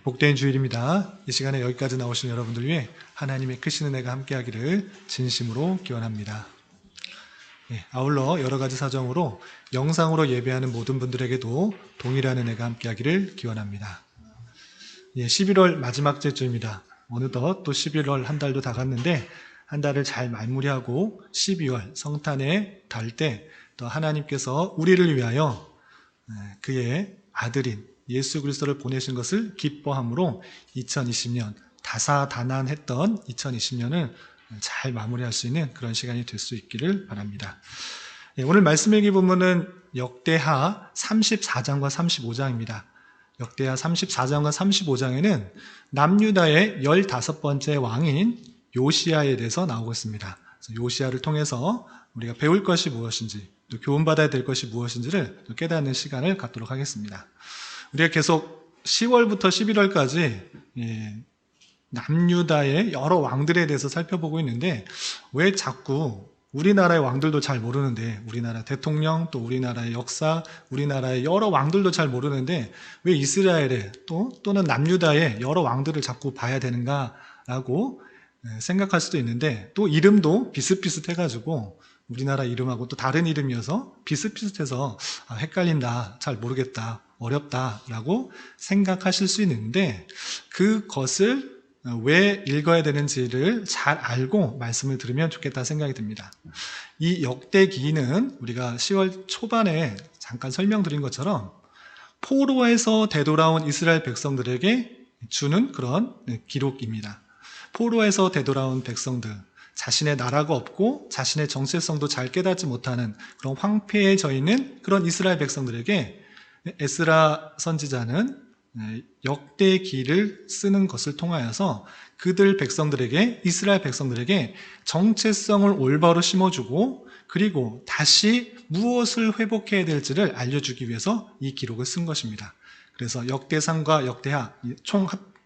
복된 주일입니다. 이 시간에 여기까지 나오신 여러분들 위해 하나님의 크신 은혜가 함께하기를 진심으로 기원합니다. 아울러 여러 가지 사정으로 영상으로 예배하는 모든 분들에게도 동일한 은혜가 함께하기를 기원합니다. 11월 마지막 주입니다. 어느덧 또 11월 한 달도 다 갔는데 한 달을 잘 마무리하고 12월 성탄에 달 때 또 하나님께서 우리를 위하여 그의 아들인 예수 그리스도를 보내신 것을 기뻐함으로 2020년 다사다난했던 2020년을 잘 마무리할 수 있는 그런 시간이 될 수 있기를 바랍니다. 오늘 말씀 읽기 본문은 역대하 34장과 35장입니다. 역대하 34장과 35장에는 남유다의 15번째 왕인 요시야에 대해서 나오고 있습니다. 요시야를 통해서 우리가 배울 것이 무엇인지 또 교훈받아야 될 것이 무엇인지를 깨닫는 시간을 갖도록 하겠습니다. 우리가 계속 10월부터 11월까지 남유다의 여러 왕들에 대해서 살펴보고 있는데 왜 자꾸 우리나라의 왕들도 잘 모르는데 우리나라 대통령 또 우리나라의 역사 우리나라의 여러 왕들도 잘 모르는데 왜 이스라엘의 또는 남유다의 여러 왕들을 자꾸 봐야 되는가라고 생각할 수도 있는데 또 이름도 비슷비슷해가지고 우리나라 이름하고 또 다른 이름이어서 비슷비슷해서 헷갈린다 잘 모르겠다 어렵다라고 생각하실 수 있는데 그것을 왜 읽어야 되는지를 잘 알고 말씀을 들으면 좋겠다 생각이 듭니다. 이 역대기는 우리가 10월 초반에 잠깐 설명드린 것처럼 포로에서 되돌아온 이스라엘 백성들에게 주는 그런 기록입니다. 포로에서 되돌아온 백성들, 자신의 나라가 없고 자신의 정체성도 잘 깨닫지 못하는 그런 황폐해져 있는 그런 이스라엘 백성들에게 에스라 선지자는 역대기를 쓰는 것을 통하여서 그들 백성들에게 이스라엘 백성들에게 정체성을 올바로 심어주고 그리고 다시 무엇을 회복해야 될지를 알려주기 위해서 이 기록을 쓴 것입니다. 그래서 역대상과 역대하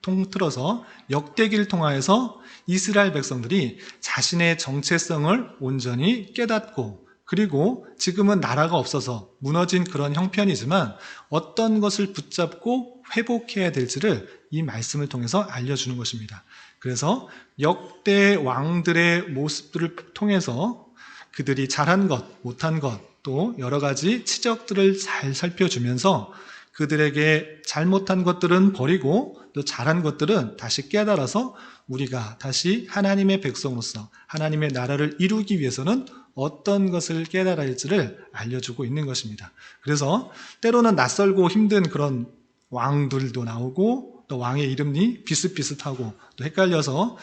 통틀어서 역대기를 통하여서 이스라엘 백성들이 자신의 정체성을 온전히 깨닫고 그리고 지금은 나라가 없어서 무너진 그런 형편이지만 어떤 것을 붙잡고 회복해야 될지를 이 말씀을 통해서 알려주는 것입니다. 그래서 역대 왕들의 모습들을 통해서 그들이 잘한 것, 못한 것, 또 여러 가지 치적들을 잘 살펴주면서 그들에게 잘못한 것들은 버리고 또 잘한 것들은 다시 깨달아서 우리가 다시 하나님의 백성으로서 하나님의 나라를 이루기 위해서는 어떤 것을 깨달아야 할지를 알려주고 있는 것입니다. 그래서 때로는 낯설고 힘든 그런 왕들도 나오고 또 왕의 이름이 비슷비슷하고 또 헷갈려서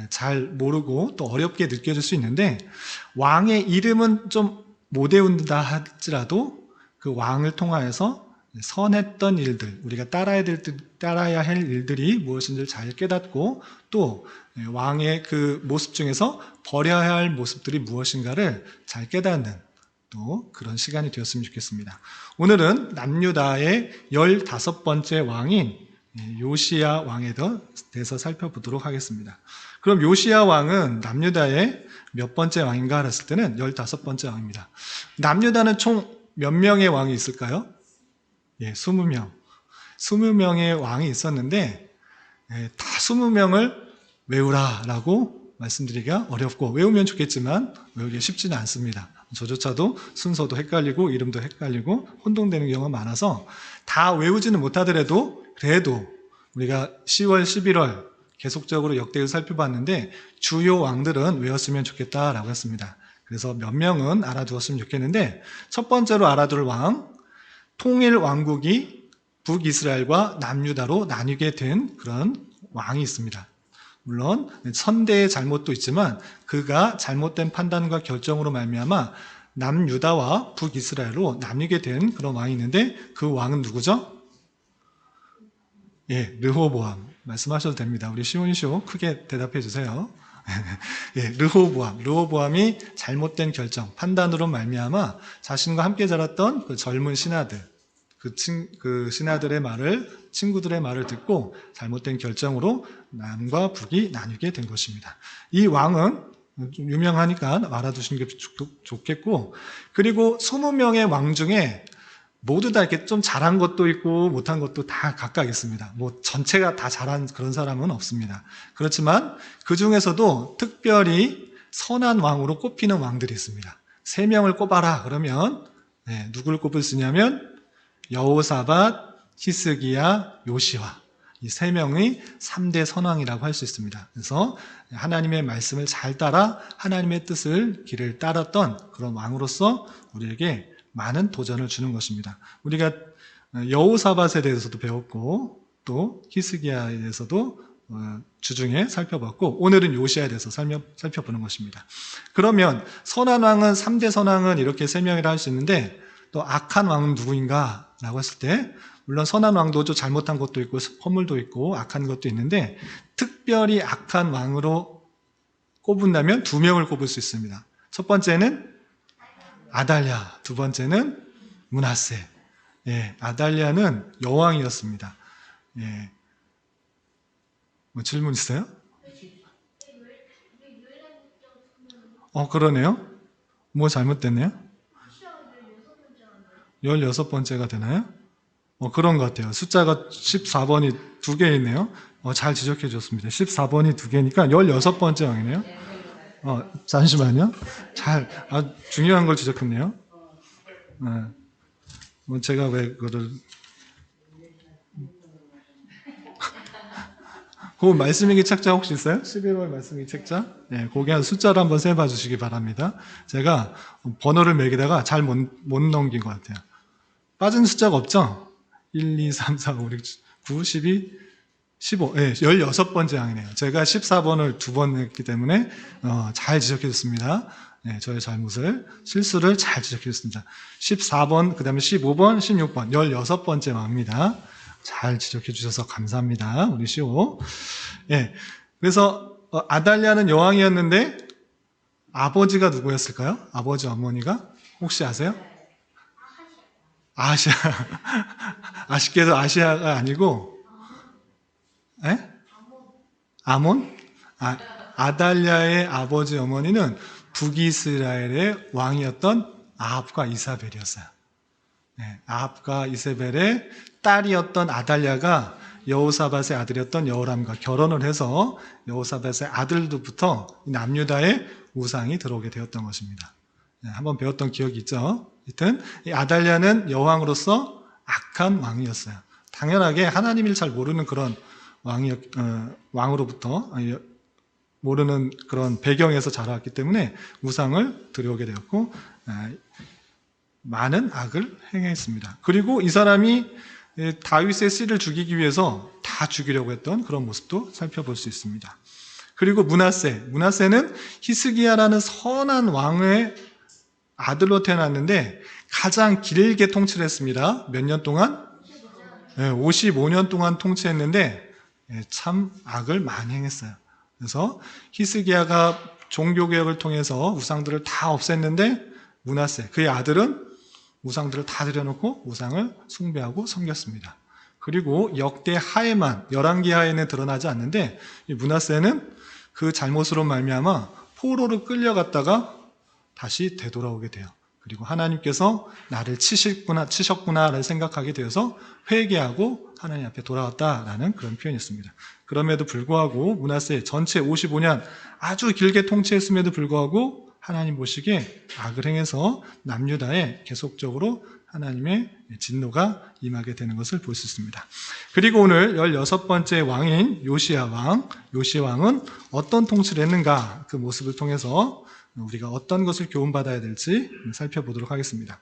잘 모르고 또 어렵게 느껴질 수 있는데 왕의 이름은 좀 못 외운다 할지라도 그 왕을 통하여서 선했던 일들, 우리가 따라야 할 일들이 무엇인지를 잘 깨닫고 또 왕의 그 모습 중에서 버려야 할 모습들이 무엇인가를 잘 깨닫는 또 그런 시간이 되었으면 좋겠습니다. 오늘은 남유다의 15번째 왕인 요시야 왕에 대해서 살펴보도록 하겠습니다. 그럼 요시야 왕은 남유다의 몇 번째 왕인가 했을 때는 15번째 왕입니다. 남유다는 총 몇 명의 왕이 있을까요? 20명. 20명의 왕이 있었는데 다 20명을 외우라라고 말씀드리기가 어렵고 외우면 좋겠지만 외우기 쉽지는 않습니다. 저조차도 순서도 헷갈리고 이름도 헷갈리고 혼동되는 경우가 많아서 다 외우지는 못하더라도 그래도 우리가 10월, 11월 계속적으로 역대를 살펴봤는데 주요 왕들은 외웠으면 좋겠다라고 했습니다. 그래서 몇 명은 알아두었으면 좋겠는데 첫 번째로 알아둘 왕, 통일 왕국이 북이스라엘과 남유다로 나뉘게 된 그런 왕이 있습니다. 물론 선대의 잘못도 있지만 그가 잘못된 판단과 결정으로 말미암아 남유다와 북이스라엘로 나뉘게 된 그런 왕이 있는데 그 왕은 누구죠? 르호보암. 말씀하셔도 됩니다. 우리 시온이쇼 크게 대답해 주세요. 르호보암이 잘못된 결정, 판단으로 말미암아 자신과 함께 자랐던 그 젊은 신하들, 그 신하들의 말을, 친구들의 말을 듣고 잘못된 결정으로 남과 북이 나뉘게 된 것입니다. 이 왕은 좀 유명하니까 알아두시는 게 좋겠고, 그리고 20명의 왕 중에 모두 다 이렇게 좀 잘한 것도 있고 못한 것도 다 각각 있습니다. 뭐 전체가 다 잘한 그런 사람은 없습니다. 그렇지만 그 중에서도 특별히 선한 왕으로 꼽히는 왕들이 있습니다. 3명을 꼽아라 그러면 누구를 꼽을 수 있냐면 여호사밧, 히스기야, 요시야 이 3명의 3대 선왕이라고 할 수 있습니다. 그래서 하나님의 말씀을 잘 따라 하나님의 뜻을 길을 따랐던 그런 왕으로서 우리에게 많은 도전을 주는 것입니다. 우리가 여호사밧에 대해서도 배웠고 또 히스기야에 대해서도 주중에 살펴봤고 오늘은 요시야에 대해서 살펴보는 것입니다. 그러면 선한 왕은 3대 선왕은 이렇게 3명이라 할 수 있는데 또 악한 왕은 누구인가 라고 했을 때 물론 선한 왕도 좀 잘못한 것도 있고 허물도 있고 악한 것도 있는데 특별히 악한 왕으로 꼽은다면 2명을 꼽을 수 있습니다. 첫 번째는 아달랴, 두 번째는 므낫세. 아달랴는 여왕이었습니다. 뭐 질문 있어요? 그러네요. 뭐 잘못됐네요? 16번째가 되나요? 그런 것 같아요. 숫자가 14번이 2개 있네요. 잘 지적해 줬습니다. 14번이 2개니까 16번째 왕이네요. 잠시만요. 중요한 걸 지적했네요. 제가 왜 그거를. 그 말씀일기 책자 혹시 있어요? 11월 말씀일기 책자? 거기 한 숫자로 한번 세봐 주시기 바랍니다. 제가 번호를 매기다가 잘 못 넘긴 것 같아요. 빠진 숫자가 없죠? 1, 2, 3, 4, 5, 6, 9, 12, 15. 16번째 왕이네요. 제가 14번을 2번 했기 때문에 잘 지적해 줬습니다. 저의 실수를 잘 지적해 줬습니다. 14번, 그 다음에 15번, 16번, 16번째 왕입니다. 잘 지적해 주셔서 감사합니다. 우리 시오. 그래서 아달랴는 여왕이었는데 아버지가 누구였을까요? 아버지 어머니가 혹시 아세요? 아시아. 아쉽게도 아시아가 아니고 아몬? 아달랴의 아버지 어머니는 북이스라엘의 왕이었던 아합과 이사벨이었어요. 아합과 이세벨의 딸이었던 아달랴가 여호사밧의 아들이었던 여호람과 결혼을 해서 여호사밧의 아들로부터 남유다의 우상이 들어오게 되었던 것입니다. 한번 배웠던 기억이 있죠. 하여튼 이 아달랴는 여왕으로서 악한 왕이었어요. 당연하게 하나님을 잘 모르는 그런 왕으로부터 모르는 그런 배경에서 자라왔기 때문에 우상을 들여오게 되었고 많은 악을 행했습니다. 그리고 이 사람이 다윗의 씨를 죽이기 위해서 다 죽이려고 했던 그런 모습도 살펴볼 수 있습니다. 그리고 므낫세는 히스기야라는 선한 왕의 아들로 태어났는데 가장 길게 통치를 했습니다. 몇 년 동안? 55년 동안 통치했는데 참 악을 많이 행했어요. 그래서 히스기야가 종교개혁을 통해서 우상들을 다 없앴는데 므낫세, 그의 아들은 우상들을 다 들여놓고 우상을 숭배하고 섬겼습니다. 그리고 역대 하에만, 열왕기 하에는 드러나지 않는데 이 므낫세는 그 잘못으로 말미암아 포로로 끌려갔다가 다시 되돌아오게 돼요. 그리고 하나님께서 나를 치셨구나를 생각하게 되어서 회개하고 하나님 앞에 돌아왔다라는 그런 표현이었습니다. 그럼에도 불구하고 므낫세 전체 55년 아주 길게 통치했음에도 불구하고 하나님 보시기에 악을 행해서 남유다에 계속적으로 하나님의 진노가 임하게 되는 것을 볼 수 있습니다. 그리고 오늘 16번째 왕인 요시야 왕은 어떤 통치를 했는가 그 모습을 통해서 우리가 어떤 것을 교훈받아야 될지 살펴보도록 하겠습니다.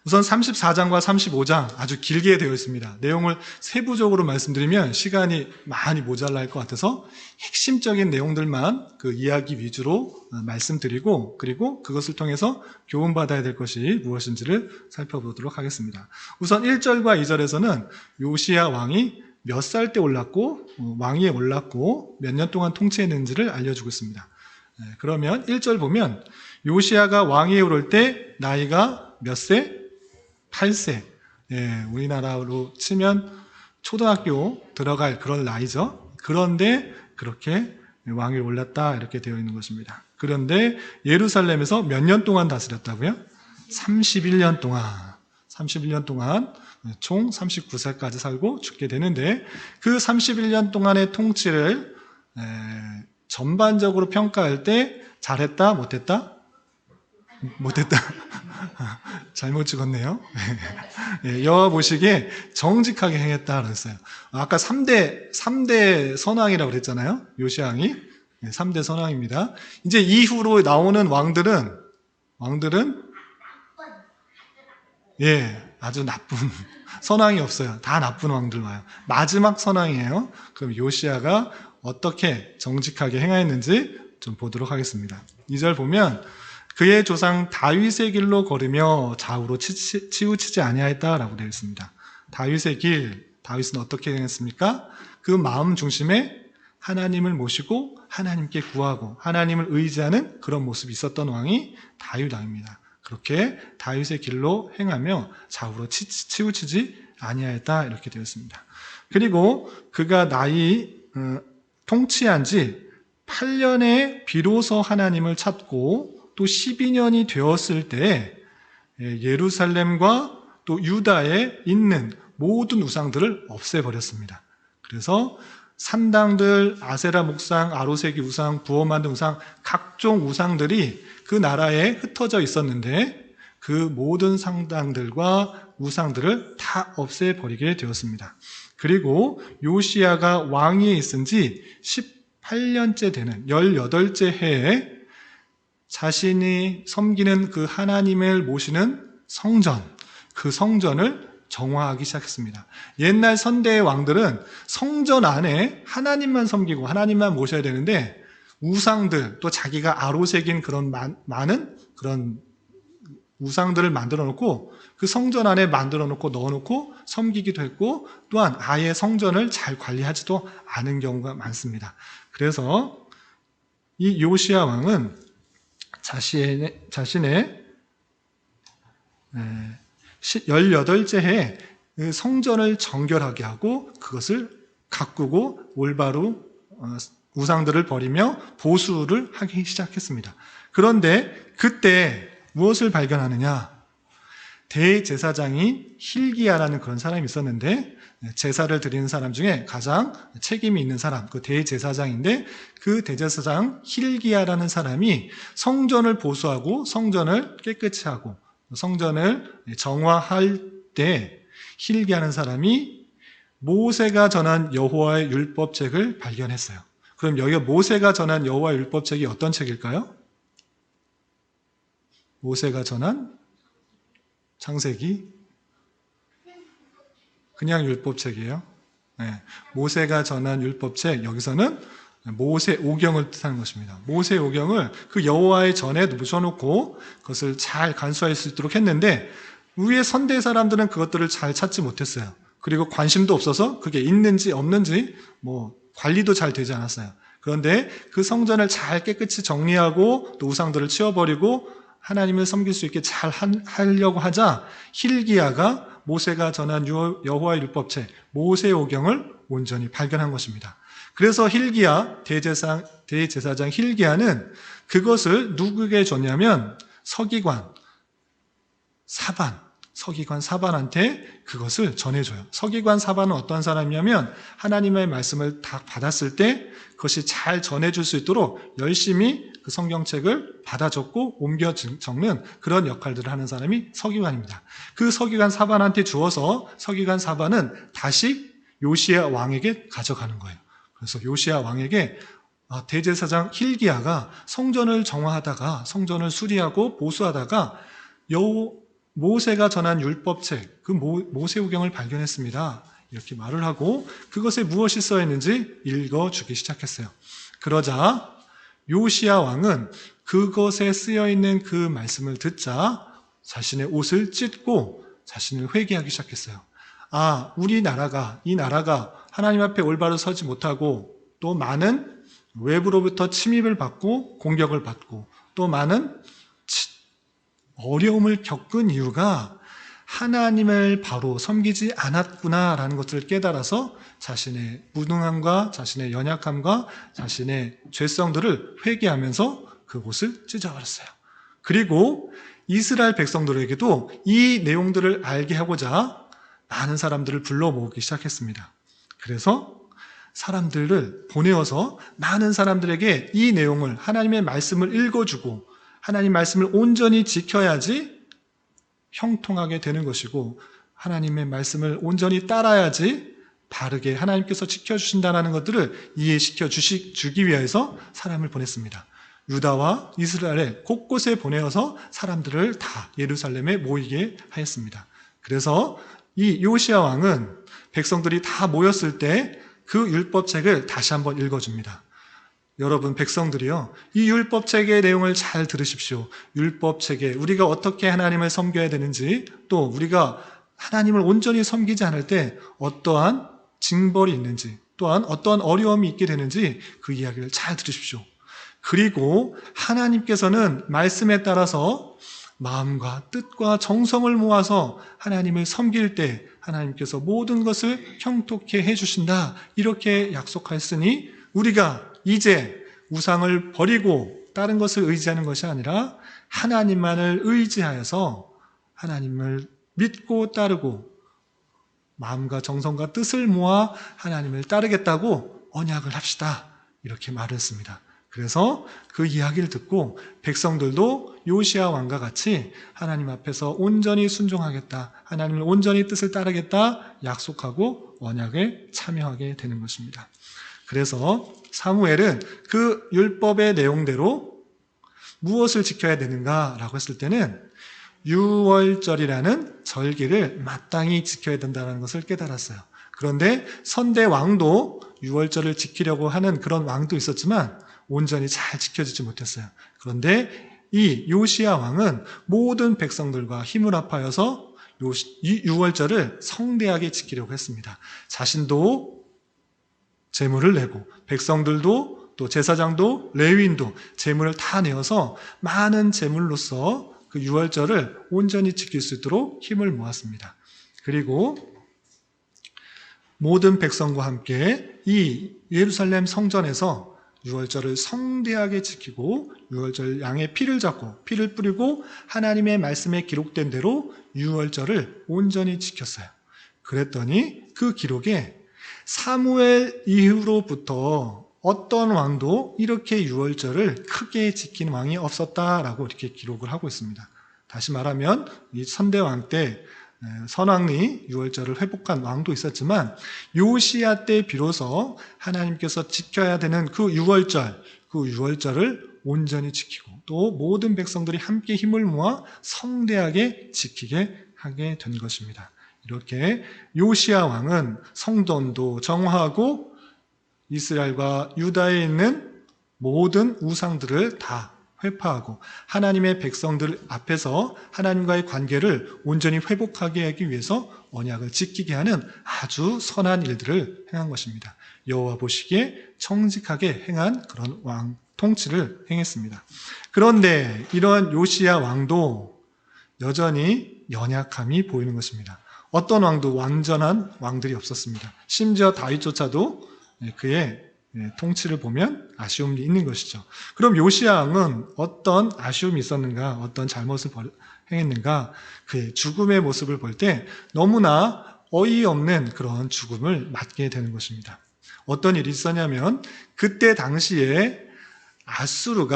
우선 34장과 35장 아주 길게 되어 있습니다. 내용을 세부적으로 말씀드리면 시간이 많이 모자랄 것 같아서 핵심적인 내용들만 그 이야기 위주로 말씀드리고 그리고 그것을 통해서 교훈받아야 될 것이 무엇인지를 살펴보도록 하겠습니다. 우선 1절과 2절에서는 요시야 왕이 몇 살 때 올랐고 왕위에 올랐고 몇 년 동안 통치했는지를 알려주고 있습니다. 그러면 1절 보면 요시야가 왕위에 오를 때 나이가 몇 세? 8세. 우리나라로 치면 초등학교 들어갈 그런 나이죠. 그런데 그렇게 왕위에 올랐다 이렇게 되어 있는 것입니다. 그런데 예루살렘에서 몇 년 동안 다스렸다고요? 31년 동안. 31년 동안 총 39세까지 살고 죽게 되는데, 그 31년 동안의 통치를 전반적으로 평가할 때 잘했다, 못했다? 못했다. 잘못 찍었네요. 여호와 보시기에 정직하게 행했다 그랬어요. 아까 3대 선왕이라고 그랬잖아요. 요시야 왕이. 3대 선왕입니다. 이제 이후로 나오는 왕들은 아주 나쁜 선왕이 없어요. 다 나쁜 왕들 와요. 마지막 선왕이에요. 그럼 요시야가 어떻게 정직하게 행하였는지 좀 보도록 하겠습니다. 2절 보면 그의 조상 다윗의 길로 걸으며 좌우로 치우치지 아니하였다라고 되어 있습니다. 다윗의 길, 다윗은 어떻게 행했습니까? 그 마음 중심에 하나님을 모시고 하나님께 구하고 하나님을 의지하는 그런 모습이 있었던 왕이 다윗 왕입니다. 그렇게 다윗의 길로 행하며 좌우로 치우치지 아니하였다 이렇게 되어 있습니다. 그리고 그가 통치한 지 8년에 비로소 하나님을 찾고 또 12년이 되었을 때 예루살렘과 또 유다에 있는 모든 우상들을 없애버렸습니다. 그래서 산당들, 아세라 목상, 아로새기 우상, 부어 만든 우상, 각종 우상들이 그 나라에 흩어져 있었는데 그 모든 상당들과 우상들을 다 없애버리게 되었습니다. 그리고 요시야가 왕위에 있은 지 18년째 되는 18째 해에 자신이 섬기는 그 하나님을 모시는 성전, 그 성전을 정화하기 시작했습니다. 옛날 선대의 왕들은 성전 안에 하나님만 섬기고 하나님만 모셔야 되는데 우상들, 또 자기가 아로새긴 그런 많은 그런 우상들을 만들어 놓고 그 성전 안에 만들어 놓고 넣어 놓고 섬기기도 했고, 또한 아예 성전을 잘 관리하지도 않은 경우가 많습니다. 그래서 이 요시야 왕은 자신의 18째 해에 성전을 정결하게 하고 그것을 가꾸고 올바로 우상들을 버리며 보수를 하기 시작했습니다. 그런데 그때 무엇을 발견하느냐? 대제사장인 hil기야라는 그런 사람이 있었는데, 제사를 드리는 사람 중에 가장 책임이 있는 사람, 그 대제사장인데, 그 대제사장 hil기야라는 사람이 성전을 보수하고 성전을 깨끗이 하고 성전을 정화할 때 hil기야라는 사람이 모세가 전한 여호와의 율법책을 발견했어요. 그럼 여기가 모세가 전한 여호와의 율법책이 어떤 책일까요? 모세가 전한 창세기? 그냥 율법책이에요. 모세가 전한 율법책, 여기서는 모세오경을 뜻하는 것입니다. 모세오경을 그 여호와의 전에 묻혀놓고 그것을 잘 간수할 수 있도록 했는데, 위에 선대 사람들은 그것들을 잘 찾지 못했어요. 그리고 관심도 없어서 그게 있는지 없는지 관리도 잘 되지 않았어요. 그런데 그 성전을 잘 깨끗이 정리하고 또 우상들을 치워버리고 하나님을 섬길 수 있게 잘 하려고 하자 hil기야가 모세가 전한 여호와의 율법책 모세오경을 온전히 발견한 것입니다. 그래서 hil기야, 대제사장 hil기야는 그것을 누구에게 줬냐면 서기관 사반한테 그것을 전해줘요. 서기관 사반은 어떤 사람이냐면 하나님의 말씀을 다 받았을 때 그것이 잘 전해줄 수 있도록 열심히 그 성경책을 받아 적고 옮겨 적는 그런 역할들을 하는 사람이 서기관입니다. 그 서기관 사반한테 주어서 서기관 사반은 다시 요시야 왕에게 가져가는 거예요. 그래서 요시야 왕에게 대제사장 hil기야가 성전을 정화하다가 성전을 수리하고 보수하다가 모세가 전한 율법책, 그 모세오경을 발견했습니다. 이렇게 말을 하고 그것에 무엇이 써있는지 읽어주기 시작했어요. 그러자 요시야 왕은 그것에 쓰여있는 그 말씀을 듣자 자신의 옷을 찢고 자신을 회개하기 시작했어요. 이 나라가 하나님 앞에 올바로 서지 못하고 또 많은 외부로부터 침입을 받고 공격을 받고 또 많은 어려움을 겪은 이유가 하나님을 바로 섬기지 않았구나라는 것을 깨달아서 자신의 무능함과 자신의 연약함과 자신의 죄성들을 회개하면서 그곳을 찢어버렸어요. 그리고 이스라엘 백성들에게도 이 내용들을 알게 하고자 많은 사람들을 불러 모으기 시작했습니다. 그래서 사람들을 보내어서 많은 사람들에게 이 내용을, 하나님의 말씀을 읽어주고 하나님 말씀을 온전히 지켜야지 형통하게 되는 것이고, 하나님의 말씀을 온전히 따라야지 바르게 하나님께서 지켜주신다는 것들을 이해시켜 주기 위해서 사람을 보냈습니다. 유다와 이스라엘 곳곳에 보내어서 사람들을 다 예루살렘에 모이게 하였습니다. 그래서 이 요시야 왕은 백성들이 다 모였을 때 그 율법책을 다시 한번 읽어줍니다. 여러분 백성들이요, 이 율법책의 내용을 잘 들으십시오. 율법책에 우리가 어떻게 하나님을 섬겨야 되는지, 또 우리가 하나님을 온전히 섬기지 않을 때 어떠한 징벌이 있는지, 또한 어떠한 어려움이 있게 되는지 그 이야기를 잘 들으십시오. 그리고 하나님께서는 말씀에 따라서 마음과 뜻과 정성을 모아서 하나님을 섬길 때 하나님께서 모든 것을 형통케 해주신다, 이렇게 약속하였으니 우리가 이제 우상을 버리고 다른 것을 의지하는 것이 아니라 하나님만을 의지하여서 하나님을 믿고 따르고 마음과 정성과 뜻을 모아 하나님을 따르겠다고 언약을 합시다, 이렇게 말을 했습니다. 그래서 그 이야기를 듣고 백성들도 요시야 왕과 같이 하나님 앞에서 온전히 순종하겠다, 하나님을 온전히 뜻을 따르겠다 약속하고 언약에 참여하게 되는 것입니다. 그래서 사무엘은 그 율법의 내용대로 무엇을 지켜야 되는가라고 했을 때는 유월절이라는 절기를 마땅히 지켜야 된다는 것을 깨달았어요. 그런데 선대 왕도 유월절을 지키려고 하는 그런 왕도 있었지만 온전히 잘 지켜지지 못했어요. 그런데 이 요시야 왕은 모든 백성들과 힘을 합하여서 이 유월절을 성대하게 지키려고 했습니다. 자신도 제물을 내고 백성들도 또 제사장도 레위인도 제물을 다 내어서 많은 제물로서 그 유월절을 온전히 지킬 수 있도록 힘을 모았습니다. 그리고 모든 백성과 함께 이 예루살렘 성전에서 유월절을 성대하게 지키고 유월절 양의 피를 잡고 피를 뿌리고 하나님의 말씀에 기록된 대로 유월절을 온전히 지켰어요. 그랬더니 그 기록에 사무엘 이후로부터 어떤 왕도 이렇게 유월절을 크게 지킨 왕이 없었다라고 이렇게 기록을 하고 있습니다. 다시 말하면 이 선대왕 때 선왕이 유월절을 회복한 왕도 있었지만 요시야 때 비로소 하나님께서 지켜야 되는 그 유월절을 온전히 지키고 또 모든 백성들이 함께 힘을 모아 성대하게 지키게 하게 된 것입니다. 이렇게 요시야 왕은 성전도 정화하고 이스라엘과 유다에 있는 모든 우상들을 다 회파하고 하나님의 백성들 앞에서 하나님과의 관계를 온전히 회복하게 하기 위해서 언약을 지키게 하는 아주 선한 일들을 행한 것입니다. 여호와 보시기에 정직하게 행한 그런 왕 통치를 행했습니다. 그런데 이러한 요시야 왕도 여전히 연약함이 보이는 것입니다. 어떤 왕도 완전한 왕들이 없었습니다. 심지어 다윗조차도 그의 통치를 보면 아쉬움이 있는 것이죠. 그럼 요시야 왕은 어떤 아쉬움이 있었는가, 어떤 잘못을 행했는가, 그의 죽음의 모습을 볼 때 너무나 어이없는 그런 죽음을 맞게 되는 것입니다. 어떤 일이 있었냐면 그때 당시에 아수르,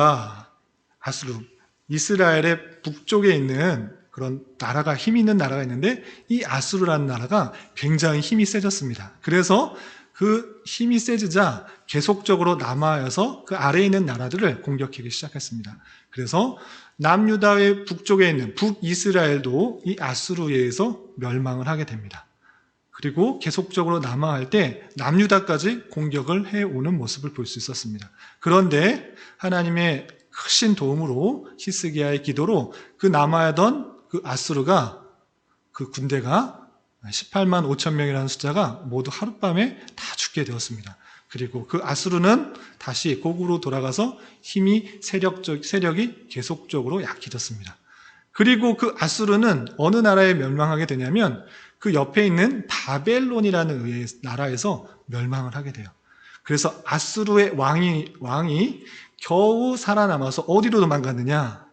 이스라엘의 북쪽에 있는 그런 나라가, 힘 있는 나라가 있는데 이 아수르라는 나라가 굉장히 힘이 세졌습니다. 그래서 그 힘이 세지자 계속적으로 남하여서 그 아래에 있는 나라들을 공격하기 시작했습니다. 그래서 남유다의 북쪽에 있는 북이스라엘도 이 아수르에 의해서 멸망을 하게 됩니다. 그리고 계속적으로 남하할 때 남유다까지 공격을 해오는 모습을 볼 수 있었습니다. 그런데 하나님의 크신 도움으로 히스기야의 기도로 그 남하하던 그 아수르가, 그 군대가 18만 5천 명이라는 숫자가 모두 하룻밤에 다 죽게 되었습니다. 그리고 그 아수르는 다시 고국으로 돌아가서 세력이 계속적으로 약해졌습니다. 그리고 그 아수르는 어느 나라에 멸망하게 되냐면 그 옆에 있는 바벨론이라는 나라에서 멸망을 하게 돼요. 그래서 아수르의 왕이 겨우 살아남아서 어디로 도망갔느냐?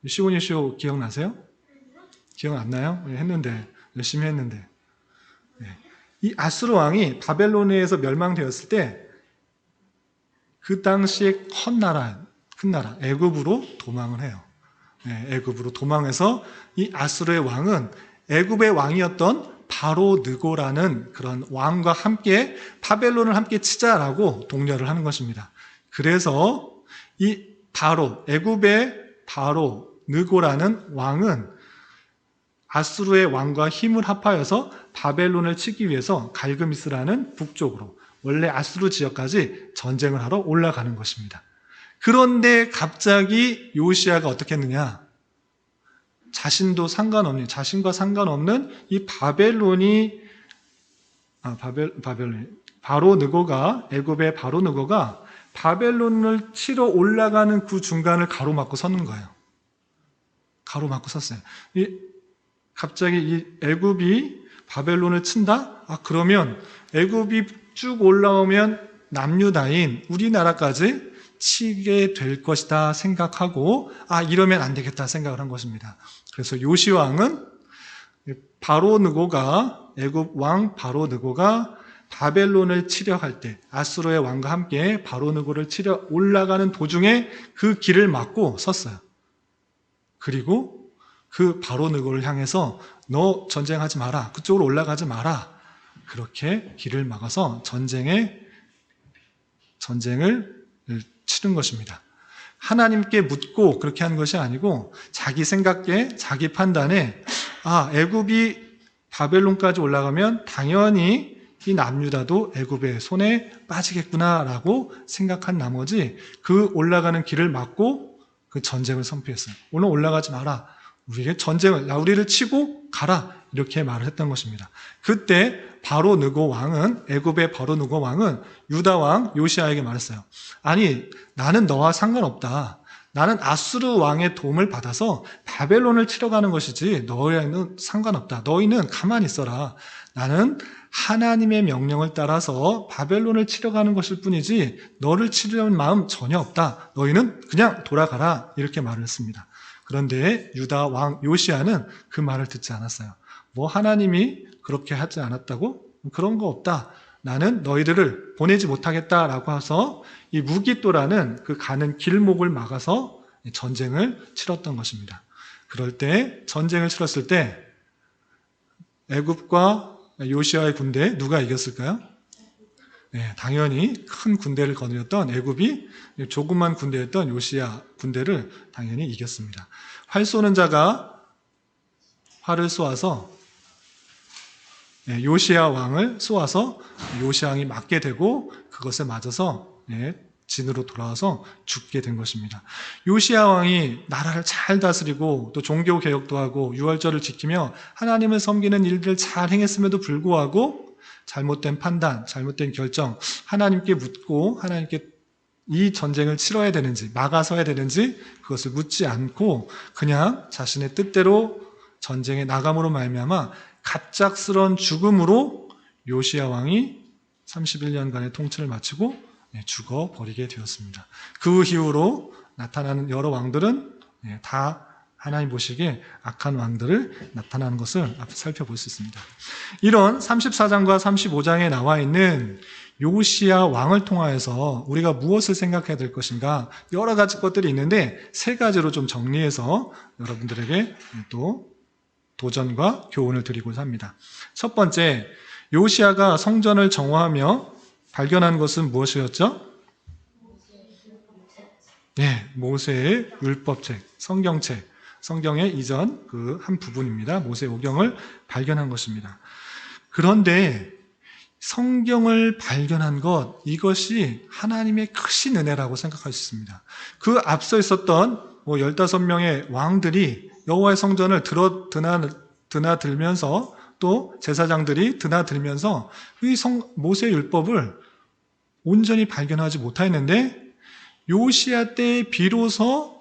시온이쇼 기억나세요? 기억 안 나요? 했는데, 열심히 했는데. 네. 이 아수르 왕이 바벨론에서 멸망되었을 때 그 당시에 큰 나라, 애굽으로 도망을 해요. 네, 애굽으로 도망해서 이 아수르의 왕은 애굽의 왕이었던 바로 느고라는 그런 왕과 함께 바벨론을 함께 치자라고 독려를 하는 것입니다. 그래서 이 애굽의 바로 느고라는 왕은 아수르의 왕과 힘을 합하여서 바벨론을 치기 위해서 갈그미스라는 북쪽으로 원래 아수르 지역까지 전쟁을 하러 올라가는 것입니다. 그런데 갑자기 요시야가 어떻게 했느냐? 자신과 상관없는 이 애굽의 바로 느고가 바벨론을 치러 올라가는 그 중간을 가로막고 서는 거예요. 가로막고 섰어요. 갑자기 이 애굽이 바벨론을 친다? 그러면 애굽이 쭉 올라오면 남유다인 우리나라까지 치게 될 것이다 생각하고 이러면 안 되겠다 생각을 한 것입니다. 그래서 요시 왕은 애굽 왕 바로 느고가 바벨론을 치려 할 때 아수르의 왕과 함께 바로 느고를 치려 올라가는 도중에 그 길을 막고 섰어요. 그리고 그 바로 느고를 향해서 너 전쟁하지 마라. 그쪽으로 올라가지 마라. 그렇게 길을 막아서 전쟁을 치른 것입니다. 하나님께 묻고 그렇게 하는 것이 아니고 자기 생각에 자기 판단에 애굽이 바벨론까지 올라가면 당연히 이 남유다도 애굽의 손에 빠지겠구나라고 생각한 나머지 그 올라가는 길을 막고 그 전쟁을 선포했어요. 오늘 올라가지 마라. 우리를 치고 가라. 이렇게 말을 했던 것입니다. 그때 애굽의 바로 느고 왕은 유다 왕 요시야에게 말했어요. 나는 너와 상관없다. 나는 아수르 왕의 도움을 받아서 바벨론을 치러 가는 것이지 너희는 상관없다. 너희는 가만히 있어라. 나는 하나님의 명령을 따라서 바벨론을 치러 가는 것일 뿐이지 너를 치려는 마음 전혀 없다. 너희는 그냥 돌아가라. 이렇게 말을 했습니다. 그런데 유다 왕 요시야는 그 말을 듣지 않았어요. 하나님이 그렇게 하지 않았다고? 그런 거 없다. 나는 너희들을 보내지 못하겠다라고 해서 이 무기또라는 그 가는 길목을 막아서 전쟁을 치렀던 것입니다. 그럴 때 전쟁을 치렀을 때 애굽과 요시야의 군대 누가 이겼을까요? 네, 당연히 큰 군대를 거느렸던 애굽이 조그만 군대였던 요시야 군대를 당연히 이겼습니다. 활 쏘는 자가 활을 쏘아서 요시야 왕을 쏘아서 요시야 왕이 맞게 되고 그것에 맞아서 진으로 돌아와서 죽게 된 것입니다. 요시야 왕이 나라를 잘 다스리고 또 종교 개혁도 하고 유월절을 지키며 하나님을 섬기는 일들을 잘 행했음에도 불구하고 잘못된 판단, 잘못된 결정, 하나님께 묻고 하나님께 이 전쟁을 치러야 되는지 막아서야 되는지 그것을 묻지 않고 그냥 자신의 뜻대로 전쟁에 나감으로 말미암아 갑작스러운 죽음으로 요시야 왕이 31년간의 통치를 마치고 죽어버리게 되었습니다. 그 이후로 나타나는 여러 왕들은 다 하나님 보시기에 악한 왕들을 나타나는 것을 앞에 살펴볼 수 있습니다. 이런 34장과 35장에 나와 있는 요시야 왕을 통하여서 우리가 무엇을 생각해야 될 것인가 여러 가지 것들이 있는데 세 가지로 좀 정리해서 여러분들에게 또 도전과 교훈을 드리고자 합니다. 첫 번째, 요시야가 성전을 정화하며 발견한 것은 무엇이었죠? 모세의 율법책, 성경책, 성경의 이전 그 한 부분입니다. 모세 오경을 발견한 것입니다. 그런데 성경을 발견한 것, 이것이 하나님의 크신 은혜라고 생각할 수 있습니다. 그 앞서 있었던 15명의 왕들이 여호와의 성전을 드나들면서 또 제사장들이 드나들면서 이 모세의 율법을 온전히 발견하지 못했는데 요시야 때에 비로소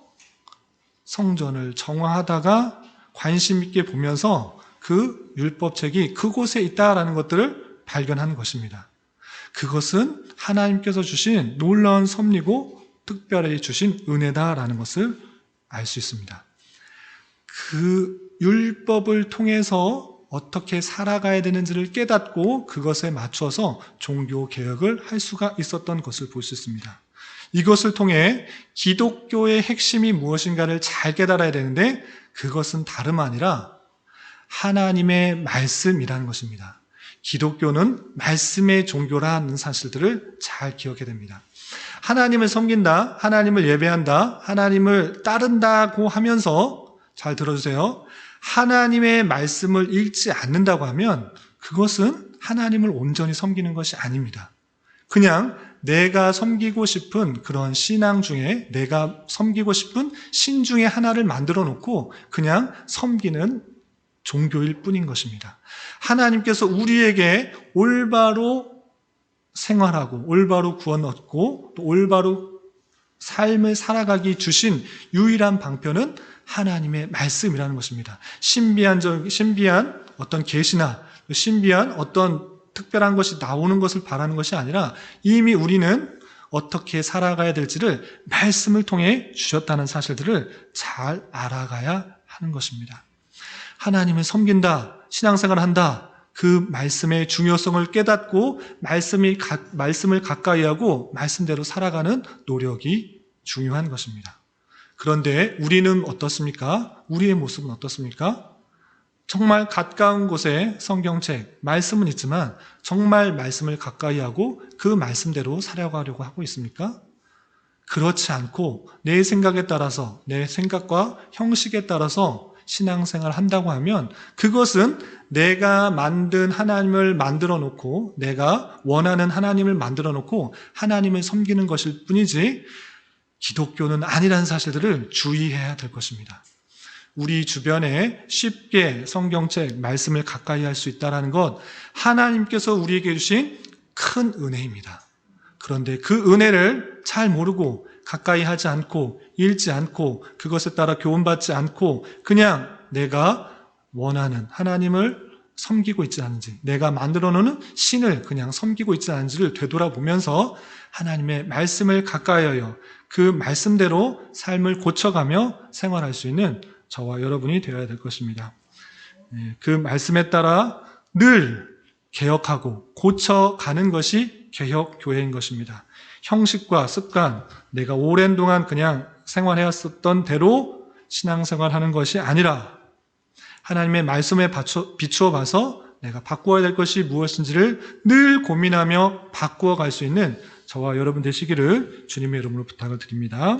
성전을 정화하다가 관심 있게 보면서 그 율법책이 그곳에 있다라는 것들을 발견한 것입니다. 그것은 하나님께서 주신 놀라운 섭리고 특별히 주신 은혜다라는 것을 알 수 있습니다. 그 율법을 통해서 어떻게 살아가야 되는지를 깨닫고 그것에 맞춰서 종교 개혁을 할 수가 있었던 것을 볼 수 있습니다. 이것을 통해 기독교의 핵심이 무엇인가를 잘 깨달아야 되는데 그것은 다름 아니라 하나님의 말씀이라는 것입니다. 기독교는 말씀의 종교라는 사실들을 잘 기억해야 됩니다. 하나님을 섬긴다, 하나님을 예배한다, 하나님을 따른다고 하면서 잘 들어주세요. 하나님의 말씀을 읽지 않는다고 하면 그것은 하나님을 온전히 섬기는 것이 아닙니다. 그냥 내가 섬기고 싶은 그런 신앙 중에 내가 섬기고 싶은 신 중에 하나를 만들어 놓고 그냥 섬기는 종교일 뿐인 것입니다. 하나님께서 우리에게 올바로 생활하고 올바로 구원 얻고 또 올바로 삶을 살아가기 주신 유일한 방편은 하나님의 말씀이라는 것입니다. 신비한 어떤 계시나 신비한 어떤 특별한 것이 나오는 것을 바라는 것이 아니라 이미 우리는 어떻게 살아가야 될지를 말씀을 통해 주셨다는 사실들을 잘 알아가야 하는 것입니다. 하나님을 섬긴다, 신앙생활을 한다, 그 말씀의 중요성을 깨닫고 말씀을 가까이 하고 말씀대로 살아가는 노력이 중요한 것입니다. 그런데 우리는 어떻습니까? 우리의 모습은 어떻습니까? 정말 가까운 곳에 성경책, 말씀은 있지만 정말 말씀을 가까이 하고 그 말씀대로 살아가려고 하고 있습니까? 그렇지 않고 내 생각에 따라서, 내 생각과 형식에 따라서 신앙생활을 한다고 하면 그것은 내가 만든 하나님을 만들어 놓고 내가 원하는 하나님을 만들어 놓고 하나님을 섬기는 것일 뿐이지 기독교는 아니라는 사실들을 주의해야 될 것입니다. 우리 주변에 쉽게 성경책, 말씀을 가까이 할 수 있다는 것 하나님께서 우리에게 주신 큰 은혜입니다. 그런데 그 은혜를 잘 모르고 가까이 하지 않고 읽지 않고 그것에 따라 교훈받지 않고 그냥 내가 원하는 하나님을 섬기고 있지 않은지 내가 만들어 놓는 신을 그냥 섬기고 있지 않은지를 되돌아보면서 하나님의 말씀을 가까이 하여 그 말씀대로 삶을 고쳐가며 생활할 수 있는 저와 여러분이 되어야 될 것입니다. 그 말씀에 따라 늘 개혁하고 고쳐가는 것이 개혁교회인 것입니다. 형식과 습관, 내가 오랜 동안 그냥 생활해왔었던 대로 신앙생활하는 것이 아니라 하나님의 말씀에 비추어 봐서 내가 바꾸어야 될 것이 무엇인지를 늘 고민하며 바꾸어 갈 수 있는 저와 여러분 되시기를 주님의 이름으로 부탁을 드립니다.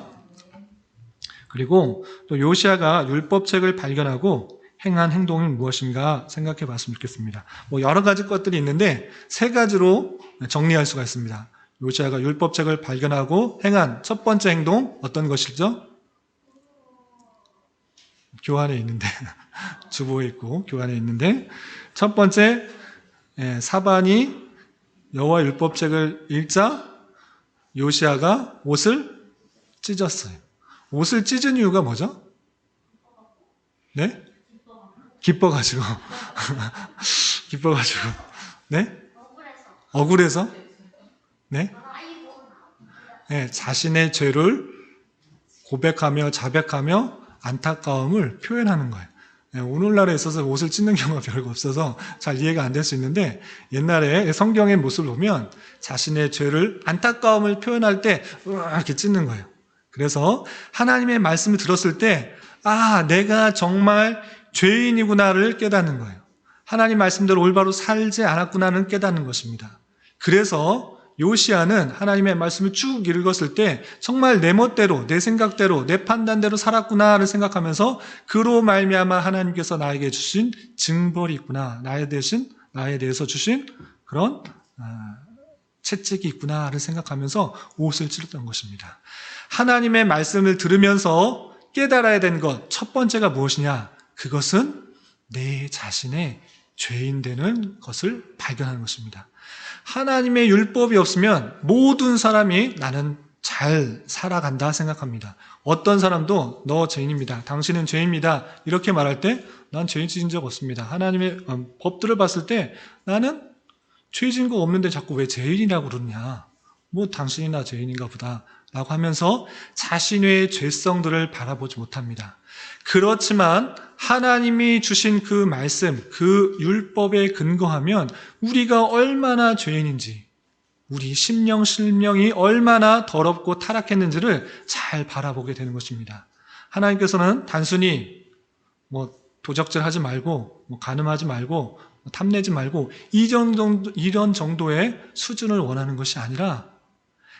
그리고 또 요시야가 율법책을 발견하고 행한 행동이 무엇인가 생각해 봤으면 좋겠습니다. 여러 가지 것들이 있는데 세 가지로 정리할 수가 있습니다. 요시야가 율법책을 발견하고 행한 첫 번째 행동 어떤 것이죠? 교환에 있는데 주보에 있고 교환에 있는데 첫 번째 사반이 여호와 율법책을 읽자 요시야가 옷을 찢었어요. 옷을 찢은 이유가 뭐죠? 네? 기뻐가지고 기뻐가지고 네? 억울해서 네? 네, 자신의 죄를 고백하며 자백하며 안타까움을 표현하는 거예요. 네, 오늘날에 있어서 옷을 찢는 경우가 별거 없어서 잘 이해가 안 될 수 있는데 옛날에 성경의 모습을 보면 자신의 죄를 안타까움을 표현할 때 이렇게 찢는 거예요. 그래서 하나님의 말씀을 들었을 때 내가 정말 죄인이구나를 깨닫는 거예요. 하나님 말씀대로 올바로 살지 않았구나는 깨닫는 것입니다. 그래서 요시야는 하나님의 말씀을 쭉 읽었을 때 정말 내 멋대로, 내 생각대로, 내 판단대로 살았구나를 생각하면서 그로 말미암아 하나님께서 나에게 주신 징벌이 있구나, 나에 대해서 주신 그런 채찍이 있구나를 생각하면서 옷을 찢었던 것입니다. 하나님의 말씀을 들으면서 깨달아야 되는 것 첫 번째가 무엇이냐? 그것은 내 자신의 죄인 되는 것을 발견하는 것입니다. 하나님의 율법이 없으면 모든 사람이 나는 잘 살아간다 생각합니다. 어떤 사람도 너 죄인입니다. 당신은 죄인입니다. 이렇게 말할 때 난 죄 지은 적 없습니다. 하나님의 법들을 봤을 때 나는 죄 지은 거 없는데 자꾸 왜 죄인이라고 그러냐. 당신이나 죄인인가 보다 라고 하면서 자신의 죄성들을 바라보지 못합니다. 그렇지만 하나님이 주신 그 말씀, 그 율법에 근거하면 우리가 얼마나 죄인인지, 우리 심령, 실명이 얼마나 더럽고 타락했는지를 잘 바라보게 되는 것입니다. 하나님께서는 단순히 도적질하지 말고, 간음하지 말고, 탐내지 말고 이런 정도의 수준을 원하는 것이 아니라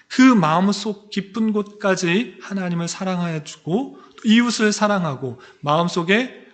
그 마음속 깊은 곳까지 하나님을 사랑하여 주고 이웃을 사랑하고 마음속에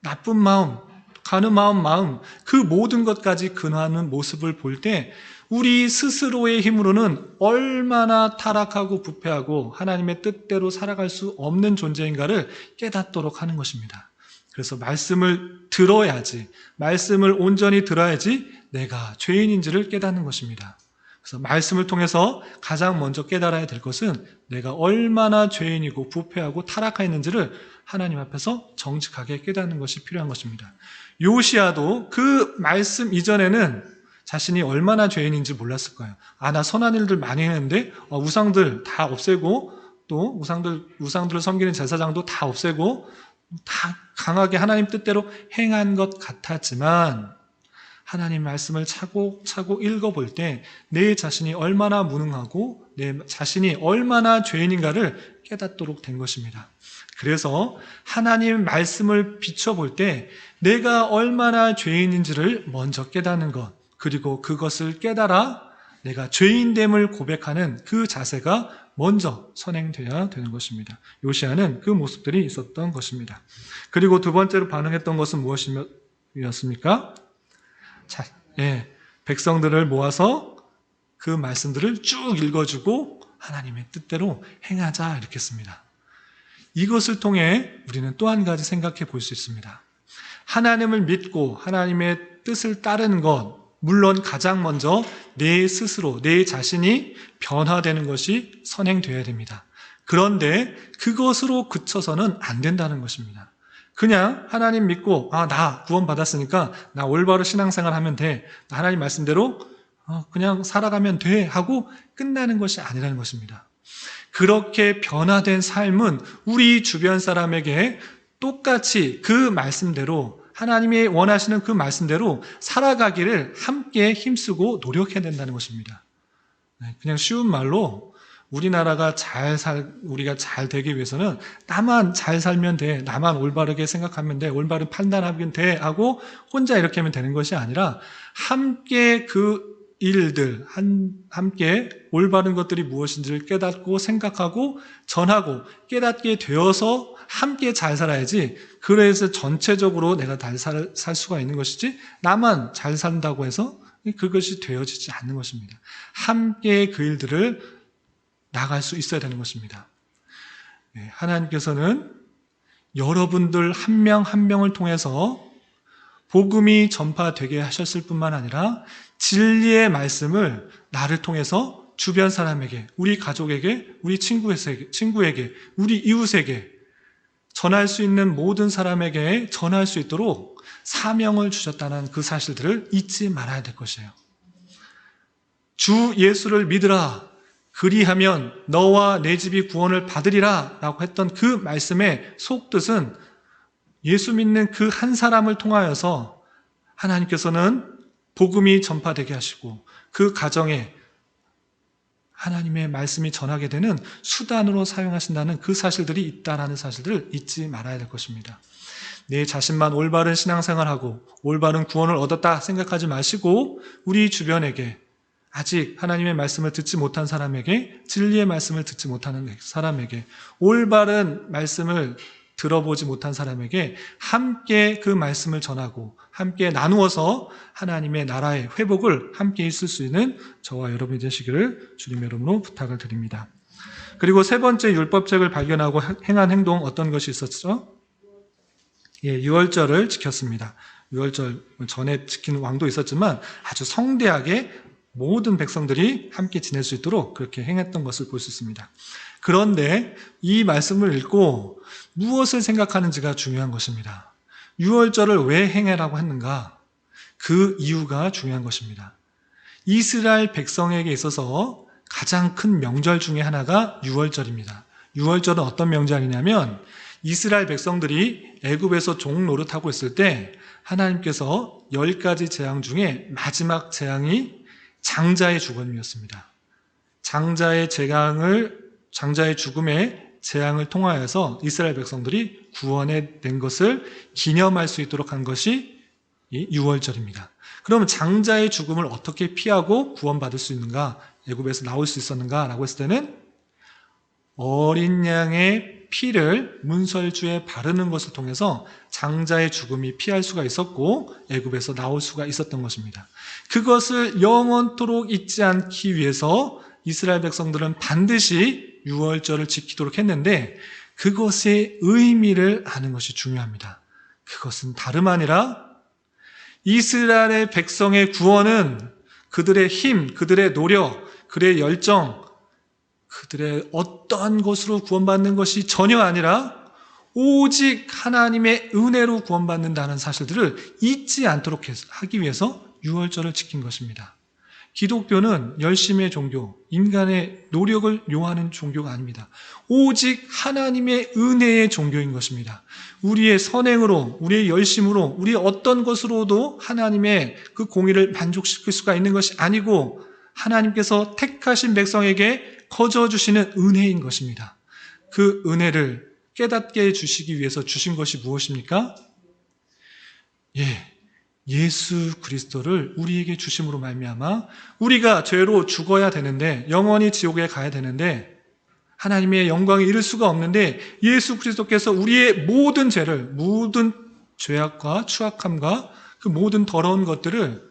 나쁜 마음, 간음한 마음, 그 모든 것까지 근하는 모습을 볼 때 우리 스스로의 힘으로는 얼마나 타락하고 부패하고 하나님의 뜻대로 살아갈 수 없는 존재인가를 깨닫도록 하는 것입니다. 그래서 말씀을 들어야지, 말씀을 온전히 들어야지 내가 죄인인지를 깨닫는 것입니다. 그래서 말씀을 통해서 가장 먼저 깨달아야 될 것은 내가 얼마나 죄인이고 부패하고 타락했는지를 하나님 앞에서 정직하게 깨닫는 것이 필요한 것입니다. 요시야도 그 말씀 이전에는 자신이 얼마나 죄인인지 몰랐을 거예요. 나 선한 일들 많이 했는데 우상들 다 없애고 또 우상들을 섬기는 제사장도 다 없애고 다 강하게 하나님 뜻대로 행한 것 같았지만 하나님 말씀을 차곡차곡 읽어볼 때 내 자신이 얼마나 무능하고 내 자신이 얼마나 죄인인가를 깨닫도록 된 것입니다. 그래서 하나님 말씀을 비춰볼 때 내가 얼마나 죄인인지를 먼저 깨닫는 것, 그리고 그것을 깨달아 내가 죄인됨을 고백하는 그 자세가 먼저 선행되어야 되는 것입니다. 요시야는 그 모습들이 있었던 것입니다. 그리고 두 번째로 반응했던 것은 무엇이었습니까? 백성들을 모아서 그 말씀들을 쭉 읽어주고 하나님의 뜻대로 행하자 이렇게 했습니다. 이것을 통해 우리는 또 한 가지 생각해 볼 수 있습니다. 하나님을 믿고 하나님의 뜻을 따르는 것, 물론 가장 먼저 내 스스로, 내 자신이 변화되는 것이 선행되어야 됩니다. 그런데 그것으로 그쳐서는 안 된다는 것입니다. 그냥 하나님 믿고 나 구원받았으니까 나 올바로 신앙생활 하면 돼, 나 하나님 말씀대로 그냥 살아가면 돼 하고 끝나는 것이 아니라는 것입니다. 그렇게 변화된 삶은 우리 주변 사람에게 똑같이 그 말씀대로, 하나님이 원하시는 그 말씀대로 살아가기를 함께 힘쓰고 노력해야 된다는 것입니다. 그냥 쉬운 말로 우리나라가 우리가 잘 되기 위해서는 나만 잘 살면 돼, 나만 올바르게 생각하면 돼, 올바른 판단하면 돼 하고 혼자 이렇게 하면 되는 것이 아니라 함께 그 일들, 함께 올바른 것들이 무엇인지를 깨닫고 생각하고 전하고 깨닫게 되어서 함께 잘 살아야지, 그래서 전체적으로 내가 잘 살 수가 있는 것이지 나만 잘 산다고 해서 그것이 되어지지 않는 것입니다. 함께 그 일들을 나갈 수 있어야 되는 것입니다. 하나님께서는 여러분들 한 명 한 명을 통해서 복음이 전파되게 하셨을 뿐만 아니라 진리의 말씀을 나를 통해서 주변 사람에게, 우리 가족에게, 우리 친구에게, 우리 이웃에게 전할 수 있는 모든 사람에게 전할 수 있도록 사명을 주셨다는 그 사실들을 잊지 말아야 될 것이에요. 주 예수를 믿으라, 그리하면 너와 내 집이 구원을 받으리라 라고 했던 그 말씀의 속뜻은 예수 믿는 그 한 사람을 통하여서 하나님께서는 복음이 전파되게 하시고 그 가정에 하나님의 말씀이 전하게 되는 수단으로 사용하신다는 그 사실들이 있다는 사실들을 잊지 말아야 될 것입니다. 내 자신만 올바른 신앙생활하고 올바른 구원을 얻었다 생각하지 마시고 우리 주변에게, 아직 하나님의 말씀을 듣지 못한 사람에게, 진리의 말씀을 듣지 못하는 사람에게, 올바른 말씀을 들어보지 못한 사람에게 함께 그 말씀을 전하고 함께 나누어서 하나님의 나라의 회복을 함께 있을 수 있는 저와 여러분이 되시기를 주님의 이름으로 부탁을 드립니다. 그리고 세 번째 율법책을 발견하고 행한 행동, 어떤 것이 있었죠? 유월절을 지켰습니다. 유월절 전에 지킨 왕도 있었지만 아주 성대하게 모든 백성들이 함께 지낼 수 있도록 그렇게 행했던 것을 볼 수 있습니다. 그런데 이 말씀을 읽고 무엇을 생각하는지가 중요한 것입니다. 유월절을 왜 행해라고 했는가? 그 이유가 중요한 것입니다. 이스라엘 백성에게 있어서 가장 큰 명절 중에 하나가 유월절입니다. 유월절은 어떤 명절이냐면 이스라엘 백성들이 애굽에서 종 노릇하고 있을 때 하나님께서 10가지 재앙 중에 마지막 재앙이 장자의 죽음이었습니다. 장자의 죽음의 재앙을 통하여서 이스라엘 백성들이 구원된 것을 기념할 수 있도록 한 것이 이 유월절입니다. 그러면 장자의 죽음을 어떻게 피하고 구원받을 수 있는가? 애굽에서 나올 수 있었는가라고 했을 때는 어린 양의 피를 문설주에 바르는 것을 통해서 장자의 죽음이 피할 수가 있었고 애굽에서 나올 수가 있었던 것입니다. 그것을 영원토록 잊지 않기 위해서 이스라엘 백성들은 반드시 유월절을 지키도록 했는데 그것의 의미를 아는 것이 중요합니다. 그것은 다름 아니라 이스라엘의 백성의 구원은 그들의 힘, 그들의 노력, 그들의 열정, 그들의 어떠한 것으로 구원받는 것이 전혀 아니라 오직 하나님의 은혜로 구원받는다는 사실들을 잊지 않도록 하기 위해서 유월절을 지킨 것입니다. 기독교는 열심의 종교, 인간의 노력을 요하는 종교가 아닙니다. 오직 하나님의 은혜의 종교인 것입니다. 우리의 선행으로, 우리의 열심으로, 우리의 어떤 것으로도 하나님의 그 공의를 만족시킬 수가 있는 것이 아니고 하나님께서 택하신 백성에게 거저 주시는 은혜인 것입니다. 그 은혜를 깨닫게 해주시기 위해서 주신 것이 무엇입니까? 예수 그리스도를 우리에게 주심으로 말미암아 우리가 죄로 죽어야 되는데 영원히 지옥에 가야 되는데 하나님의 영광에 이를 수가 없는데 예수 그리스도께서 우리의 모든 죄를, 모든 죄악과 추악함과 그 모든 더러운 것들을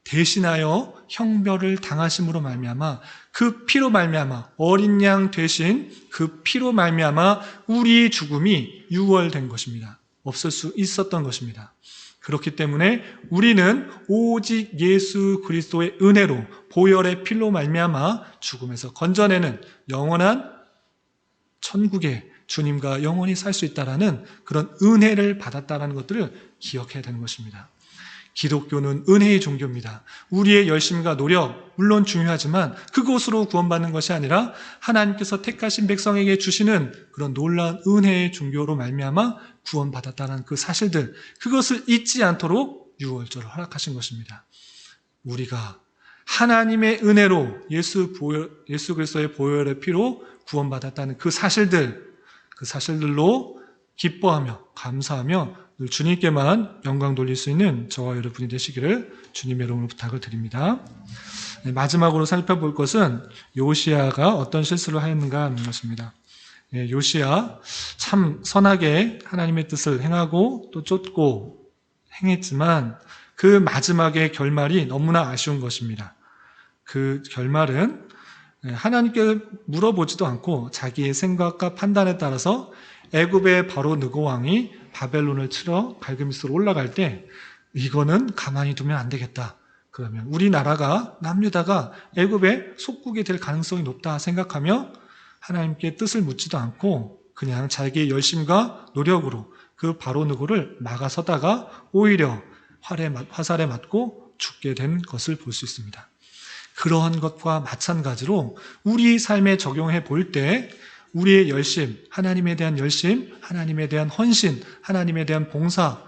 대신하여 형벌을 당하심으로 말미암아 그 피로 말미암아 어린 양 되신 그 피로 말미암아 우리의 죽음이 유월된 것입니다. 없을 수 있었던 것입니다. 그렇기 때문에 우리는 오직 예수 그리스도의 은혜로 보혈의 피로 말미암아 죽음에서 건져내는 영원한 천국에 주님과 영원히 살 수 있다라는 그런 은혜를 받았다라는 것들을 기억해야 되는 것입니다. 기독교는 은혜의 종교입니다. 우리의 열심과 노력 물론 중요하지만 그것으로 구원받는 것이 아니라 하나님께서 택하신 백성에게 주시는 그런 놀라운 은혜의 종교로 말미암아 구원받았다는 그 사실들, 그것을 잊지 않도록 유월절을 허락하신 것입니다. 우리가 하나님의 은혜로 예수 그리스도의 보혈의 피로 구원받았다는 그 사실들로 기뻐하며 감사하며 늘 주님께만 영광 돌릴 수 있는 저와 여러분이 되시기를 주님의 이름으로 부탁을 드립니다. 마지막으로 살펴볼 것은 요시야가 어떤 실수를 하였는가 하는 것입니다. 요시야 참 선하게 하나님의 뜻을 행하고 또 쫓고 행했지만 그 마지막의 결말이 너무나 아쉬운 것입니다. 그 결말은 하나님께 물어보지도 않고 자기의 생각과 판단에 따라서 애굽의 바로 느고 왕이 바벨론을 치러 갈그미스로 올라갈 때 이거는 가만히 두면 안 되겠다. 그러면 우리나라가 남유다가 애굽의 속국이 될 가능성이 높다 생각하며 하나님께 뜻을 묻지도 않고 그냥 자기의 열심과 노력으로 그 바로 느고를 막아서다가 오히려 화살에 맞고 죽게 된 것을 볼 수 있습니다. 그러한 것과 마찬가지로 우리 삶에 적용해 볼 때 우리의 열심, 하나님에 대한 열심, 하나님에 대한 헌신, 하나님에 대한 봉사,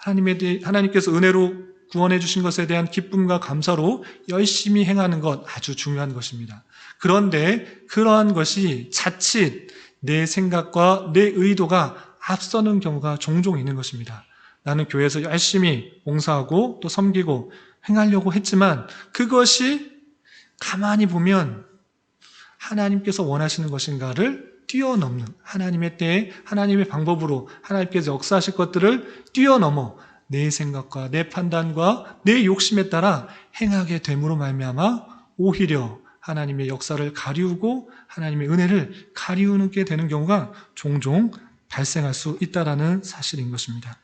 하나님께서 은혜로 구원해 주신 것에 대한 기쁨과 감사로 열심히 행하는 것 아주 중요한 것입니다. 그런데 그러한 것이 자칫 내 생각과 내 의도가 앞서는 경우가 종종 있는 것입니다. 나는 교회에서 열심히 봉사하고 또 섬기고 행하려고 했지만 그것이 가만히 보면 하나님께서 원하시는 것인가를 뛰어넘는 하나님의 때에 하나님의 방법으로 하나님께서 역사하실 것들을 뛰어넘어 내 생각과 내 판단과 내 욕심에 따라 행하게 됨으로 말미암아 오히려 하나님의 역사를 가리우고 하나님의 은혜를 가리우게 되는 경우가 종종 발생할 수 있다는 사실인 것입니다.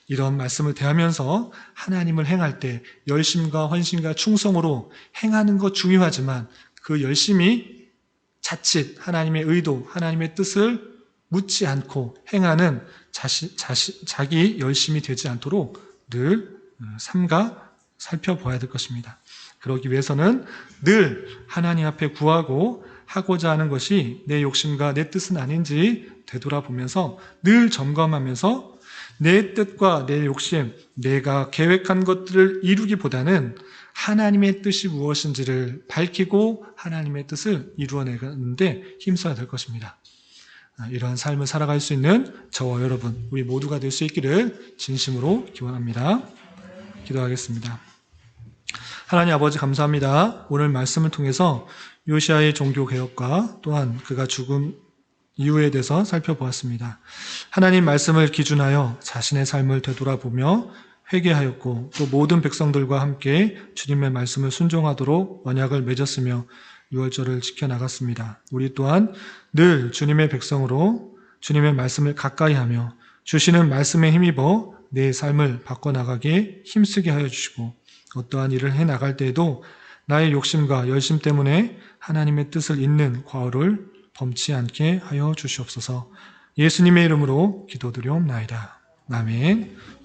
이런 말씀을 대하면서 하나님을 행할 때 열심과 헌신과 충성으로 행하는 것 중요하지만 그 열심이 자칫 하나님의 의도, 하나님의 뜻을 묻지 않고 행하는 자기 열심이 되지 않도록 늘 삼가 살펴봐야 될 것입니다. 그러기 위해서는 늘 하나님 앞에 구하고 하고자 하는 것이 내 욕심과 내 뜻은 아닌지 되돌아보면서 늘 점검하면서 내 뜻과 내 욕심, 내가 계획한 것들을 이루기보다는 하나님의 뜻이 무엇인지를 밝히고 하나님의 뜻을 이루어내는데 힘써야 될 것입니다. 이러한 삶을 살아갈 수 있는 저와 여러분, 우리 모두가 될 수 있기를 진심으로 기원합니다. 기도하겠습니다. 하나님 아버지 감사합니다. 오늘 말씀을 통해서 요시아의 종교개혁과 또한 그가 죽음 이유에 대해서 살펴보았습니다. 하나님 말씀을 기준하여 자신의 삶을 되돌아보며 회개하였고 또 모든 백성들과 함께 주님의 말씀을 순종하도록 언약을 맺었으며 유월절을 지켜나갔습니다. 우리 또한 늘 주님의 백성으로 주님의 말씀을 가까이 하며 주시는 말씀에 힘입어 내 삶을 바꿔나가게 힘쓰게 하여 주시고 어떠한 일을 해나갈 때에도 나의 욕심과 열심 때문에 하나님의 뜻을 잇는 과오를 범치 않게 하여 주시옵소서. 예수님의 이름으로 기도드리옵나이다. 아멘.